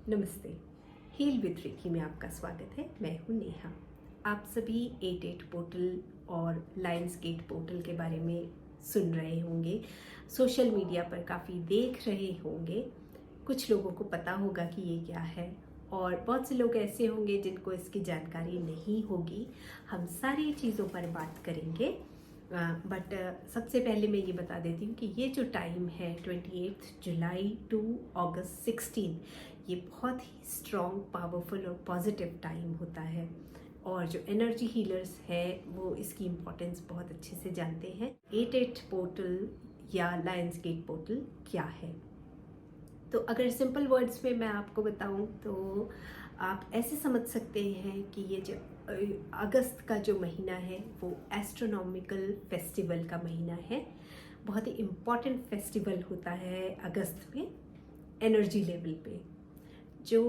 नमस्ते। Heal with Ricky में आपका स्वागत है। मैं हूँ नेहा। आप सभी 88 पोर्टल और लायंस गेट पोर्टल के बारे में सुन रहे होंगे, सोशल मीडिया पर काफ़ी देख रहे होंगे। कुछ लोगों को पता होगा कि ये क्या है और बहुत से लोग ऐसे होंगे जिनको इसकी जानकारी नहीं होगी। हम सारी चीज़ों पर बात करेंगे, बट सबसे पहले मैं ये बता देती हूँ कि ये जो टाइम है 28 जुलाई टू अगस्त 16, ये बहुत ही स्ट्रॉन्ग, पावरफुल और पॉजिटिव टाइम होता है। और जो एनर्जी हीलर्स हैं वो इसकी इम्पोर्टेंस बहुत अच्छे से जानते हैं। 88 पोर्टल या लायंस गेट पोर्टल क्या है? तो अगर सिंपल वर्ड्स में मैं आपको बताऊं तो आप ऐसे समझ सकते हैं कि ये जो अगस्त का जो महीना है वो एस्ट्रोनॉमिकल फेस्टिवल का महीना है। बहुत ही इम्पॉर्टेंट फेस्टिवल होता है अगस्त में एनर्जी लेवल पे। जो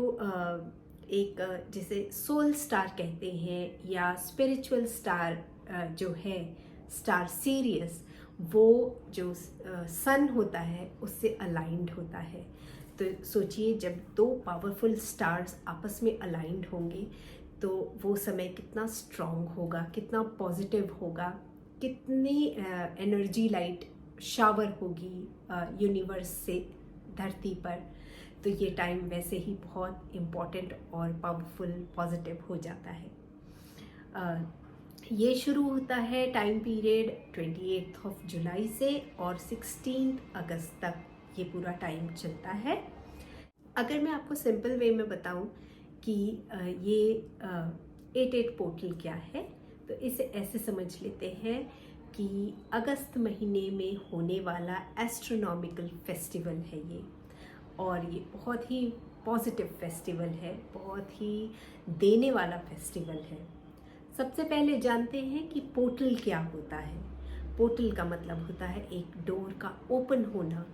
एक जिसे सोल स्टार कहते हैं या स्पिरिचुअल स्टार जो है, स्टार सीरियस, वो जो सन होता है उससे अलाइंड होता है। तो सोचिए, जब दो पावरफुल स्टार्स आपस में अलाइंड होंगे तो वो समय कितना स्ट्रॉन्ग होगा, कितना पॉजिटिव होगा, कितनी एनर्जी लाइट शावर होगी यूनिवर्स से धरती पर। तो ये टाइम वैसे ही बहुत इम्पॉर्टेंट और पावरफुल, पॉजिटिव हो जाता है। ये शुरू होता है टाइम पीरियड 28 जुलाई से और 16 अगस्त तक ये पूरा टाइम चलता है। अगर मैं आपको सिंपल वे में बताऊं कि ये 88 पोर्टल क्या है, तो इसे ऐसे समझ लेते हैं कि अगस्त महीने में होने वाला एस्ट्रोनॉमिकल फेस्टिवल है ये। और ये बहुत ही पॉजिटिव फेस्टिवल है, बहुत ही देने वाला फेस्टिवल है। सबसे पहले जानते हैं कि पोर्टल क्या होता है। पोर्टल का मतलब होता है एक डोर का ओपन होना,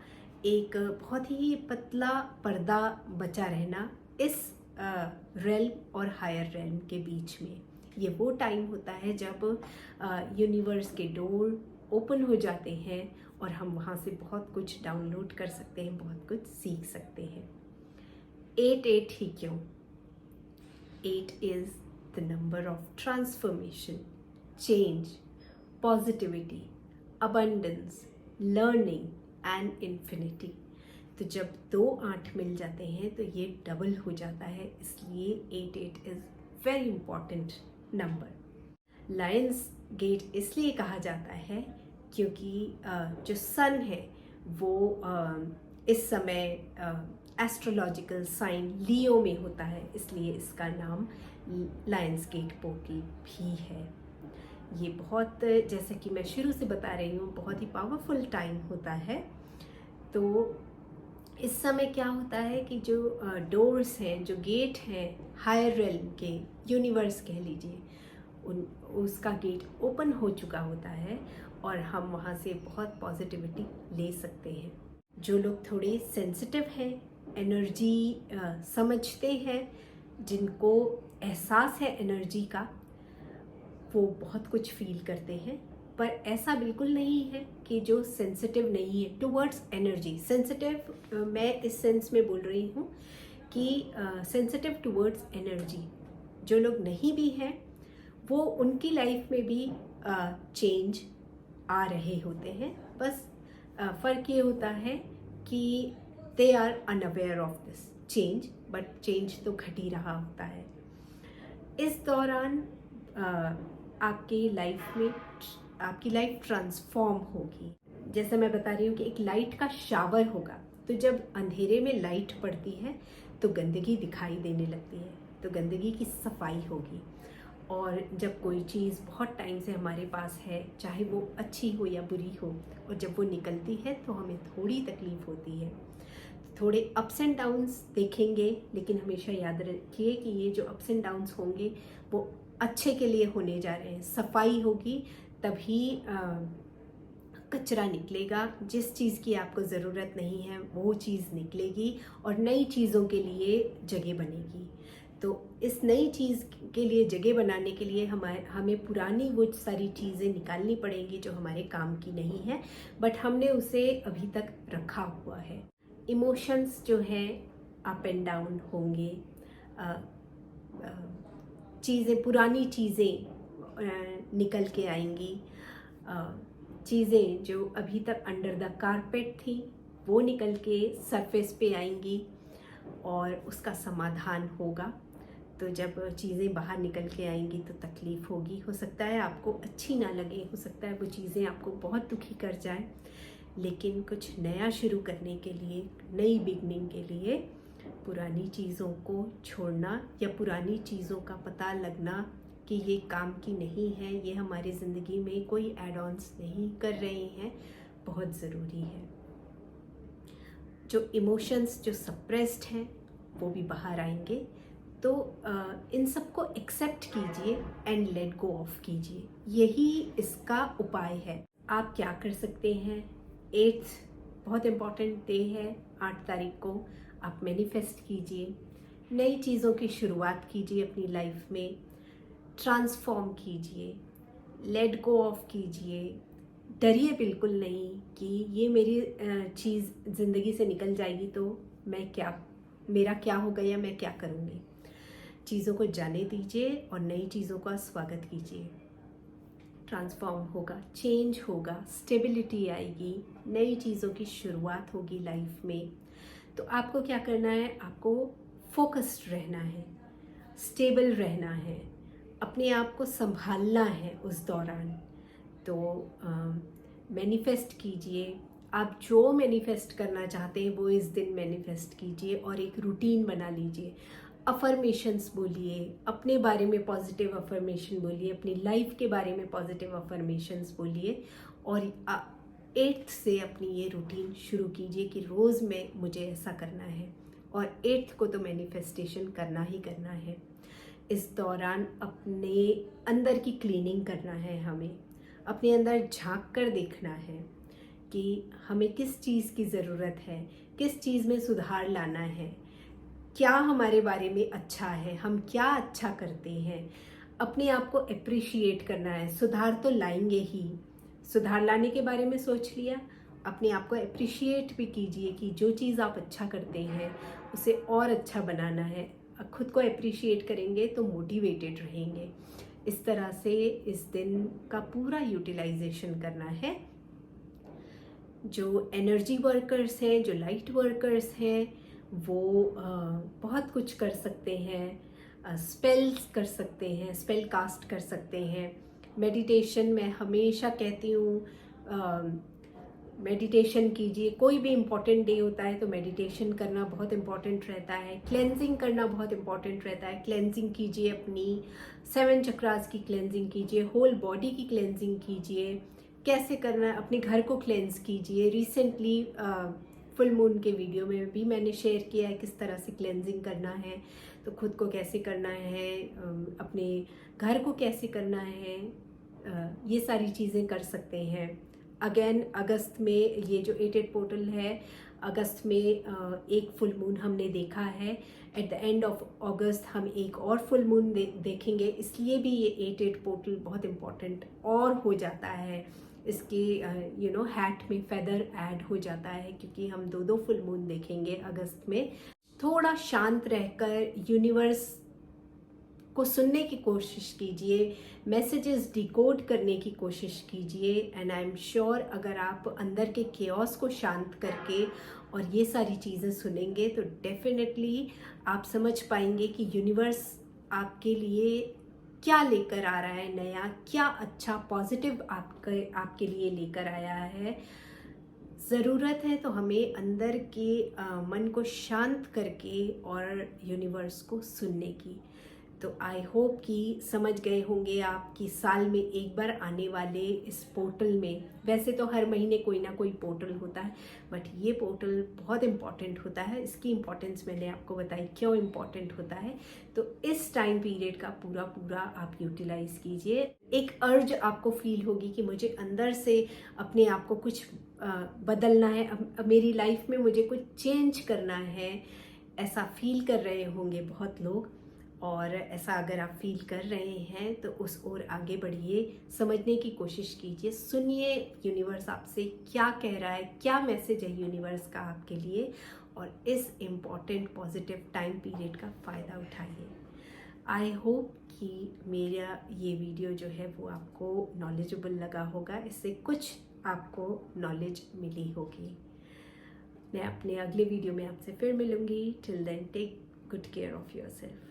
एक बहुत ही पतला पर्दा बचा रहना इस रेल्म और हायर रेल्म के बीच में। ये वो टाइम होता है जब यूनिवर्स के डोर ओपन हो जाते हैं और हम वहाँ से बहुत कुछ डाउनलोड कर सकते हैं, बहुत कुछ सीख सकते हैं। 88 ही क्यों? 8 is the number of transformation, change, positivity, abundance, learning and infinity. तो जब 2 8 मिल जाते हैं तो ये डबल हो जाता है, इसलिए 88 is very important number. Lions gate इसलिए कहा जाता है क्योंकि जो सन है वो इस समय एस्ट्रोलॉजिकल साइन लियो में होता है, इसलिए इसका नाम लायंस गेट पोर्टल भी है। ये बहुत, जैसे कि मैं शुरू से बता रही हूँ, बहुत ही पावरफुल टाइम होता है। तो इस समय क्या होता है कि जो डोर्स हैं, जो गेट हैं हायर रेल्म के, यूनिवर्स कह लीजिए, उसका गेट ओपन हो चुका होता है और हम वहाँ से बहुत पॉजिटिविटी ले सकते हैं। जो लोग थोड़े सेंसिटिव हैं, एनर्जी समझते हैं, जिनको एहसास है एनर्जी का, वो बहुत कुछ फील करते हैं। पर ऐसा बिल्कुल नहीं है कि जो सेंसिटिव नहीं है टुवर्ड्स एनर्जी। सेंसिटिव मैं इस सेंस में बोल रही हूँ कि सेंसिटिव टुवर्ड्स एनर्जी जो लोग नहीं भी हैं, वो उनकी लाइफ में भी चेंज आ रहे होते हैं। बस फ़र्क ये होता है कि they are unaware of this change, but change तो घट ही रहा होता है। इस दौरान आपकी लाइफ ट्रांसफॉर्म होगी। जैसे मैं बता रही हूँ कि एक लाइट का शावर होगा, तो जब अंधेरे में लाइट पड़ती है तो गंदगी दिखाई देने लगती है, तो गंदगी की सफाई होगी। और जब कोई चीज़ बहुत टाइम से हमारे पास है, चाहे वो अच्छी हो या बुरी हो, और जब वो निकलती है तो हमें थोड़ी तकलीफ़ होती है। थोड़े अप्स एंड डाउन्स देखेंगे, लेकिन हमेशा याद रखिए कि ये जो अप्स एंड डाउन्स होंगे वो अच्छे के लिए होने जा रहे हैं। सफाई होगी तभी कचरा निकलेगा। जिस चीज़ की आपको ज़रूरत नहीं है वो चीज़ निकलेगी और नई चीज़ों के लिए जगह बनेगी। तो इस नई चीज़ के लिए जगह बनाने के लिए हमें पुरानी वो सारी चीज़ें निकालनी पड़ेंगी जो हमारे काम की नहीं है, बट हमने उसे अभी तक रखा हुआ है। इमोशंस जो हैं अप एंड डाउन होंगे, चीज़ें, पुरानी चीज़ें निकल के आएंगी, चीज़ें जो अभी तक अंडर द कारपेट थी वो निकल के सरफेस पे आएंगी और उसका समाधान होगा। तो जब चीज़ें बाहर निकल के आएंगी तो तकलीफ़ होगी, हो सकता है आपको अच्छी ना लगे, हो सकता है वो चीज़ें आपको बहुत दुखी कर जाए, लेकिन कुछ नया शुरू करने के लिए, नई बिगनिंग के लिए पुरानी चीज़ों को छोड़ना या पुरानी चीज़ों का पता लगना कि ये काम की नहीं है, ये हमारी ज़िंदगी में कोई एड ऑन्स नहीं कर रहे हैं, बहुत ज़रूरी है। जो इमोशंस जो सप्रेस्ड हैं वो भी बाहर आएंगे। तो इन सबको एक्सेप्ट कीजिए एंड लेट गो ऑफ कीजिए, यही इसका उपाय है। आप क्या कर सकते हैं? 8th बहुत इम्पॉर्टेंट डे है, 8 तारीख को आप मैनिफेस्ट कीजिए, नई चीज़ों की शुरुआत कीजिए, अपनी लाइफ में ट्रांसफॉर्म कीजिए, लेट गो ऑफ कीजिए। डरिए बिल्कुल नहीं कि ये मेरी चीज़ ज़िंदगी से निकल जाएगी तो मेरा क्या होगा या मैं क्या करूँगी। चीज़ों को जाने दीजिए और नई चीज़ों का स्वागत कीजिए। ट्रांसफॉर्म होगा, चेंज होगा, स्टेबिलिटी आएगी, नई चीज़ों की शुरुआत होगी लाइफ में। तो आपको क्या करना है? आपको फोकस्ड रहना है, स्टेबल रहना है, अपने आप को संभालना है उस दौरान। तो मैनिफेस्ट कीजिए, आप जो मैनिफेस्ट करना चाहते हैं वो इस दिन मैनिफेस्ट कीजिए और एक रूटीन बना लीजिए। अफर्मेशंस बोलिए, अपने बारे में पॉजिटिव अफर्मेशन बोलिए, अपनी लाइफ के बारे में पॉजिटिव अफर्मेशंस बोलिए और 8th से अपनी ये रूटीन शुरू कीजिए कि रोज़ मुझे ऐसा करना है और 8th को तो मैनिफेस्टेशन करना ही करना है। इस दौरान अपने अंदर की क्लीनिंग करना है, हमें अपने अंदर झांक कर देखना है कि हमें किस चीज़ की ज़रूरत है, किस चीज़ में सुधार लाना है, क्या हमारे बारे में अच्छा है, हम क्या अच्छा करते हैं। अपने आप को अप्रिशिएट करना है, सुधार तो लाएंगे ही, सुधार लाने के बारे में सोच लिया, अपने आप को अप्रिशिएट भी कीजिए कि जो चीज़ आप अच्छा करते हैं उसे और अच्छा बनाना है। खुद को अप्रिशिएट करेंगे तो मोटिवेटेड रहेंगे। इस तरह से इस दिन का पूरा यूटिलाइजेशन करना है। जो एनर्जी वर्कर्स हैं, जो लाइट वर्कर्स हैं, वो बहुत कुछ कर सकते हैं, स्पेल्स कर सकते हैं, स्पेल कास्ट कर सकते हैं। मेडिटेशन मैं हमेशा कहती हूँ, मेडिटेशन कीजिए। कोई भी इम्पॉर्टेंट डे होता है तो मेडिटेशन करना बहुत इम्पॉर्टेंट रहता है, क्लेंजिंग करना बहुत इम्पॉर्टेंट रहता है। क्लेंजिंग कीजिए, अपनी 7 चक्रास की क्लेंजिंग कीजिए, होल बॉडी की क्लेंजिंग कीजिए। कैसे करना है? अपने घर को क्लेंज कीजिए। रिसेंटली फुल मून के वीडियो में भी मैंने शेयर किया है किस तरह से क्लेंजिंग करना है, तो खुद को कैसे करना है, अपने घर को कैसे करना है, ये सारी चीज़ें कर सकते हैं। अगेन अगस्त में ये जो 8/8 पोर्टल है, अगस्त में एक फुल मून हमने देखा है। एट द एंड ऑफ अगस्त हम एक और फुल मून देखेंगे, इसलिए भी ये 8/8 पोर्टल बहुत इम्पॉर्टेंट और हो जाता है। इसके हैट में फेदर ऐड हो जाता है क्योंकि हम 2 फुल मून देखेंगे अगस्त में। थोड़ा शांत रहकर यूनिवर्स को सुनने की कोशिश कीजिए, मैसेजेस डिकोड करने की कोशिश कीजिए। एंड आई एम श्योर अगर आप अंदर के केओस को शांत करके और ये सारी चीज़ें सुनेंगे तो डेफिनेटली आप समझ पाएंगे कि यूनिवर्स आपके लिए क्या लेकर आ रहा है नया, क्या अच्छा पॉजिटिव आपके लिए लेकर आया है। ज़रूरत है तो हमें अंदर के मन को शांत करके और यूनिवर्स को सुनने की। तो आई होप कि समझ गए होंगे आप कि साल में एक बार आने वाले इस पोर्टल में, वैसे तो हर महीने कोई ना कोई पोर्टल होता है, बट ये पोर्टल बहुत इम्पॉर्टेंट होता है। इसकी इम्पोर्टेंस मैंने आपको बताई क्यों इम्पॉर्टेंट होता है। तो इस टाइम पीरियड का पूरा आप यूटिलाइज कीजिए। एक अर्ज आपको फील होगी कि मुझे अंदर से अपने आप को कुछ बदलना है, अब मेरी लाइफ में मुझे कुछ चेंज करना है, ऐसा फील कर रहे होंगे बहुत लोग। और ऐसा अगर आप फील कर रहे हैं तो उस ओर आगे बढ़िए, समझने की कोशिश कीजिए, सुनिए यूनिवर्स आपसे क्या कह रहा है, क्या मैसेज है यूनिवर्स का आपके लिए, और इस इम्पॉर्टेंट पॉजिटिव टाइम पीरियड का फ़ायदा उठाइए। आई होप कि मेरा ये वीडियो जो है वो आपको नॉलेजेबल लगा होगा, इससे कुछ आपको नॉलेज मिली होगी। मैं अपने अगले वीडियो में आपसे फिर मिलूँगी। Till then take good care of yourself.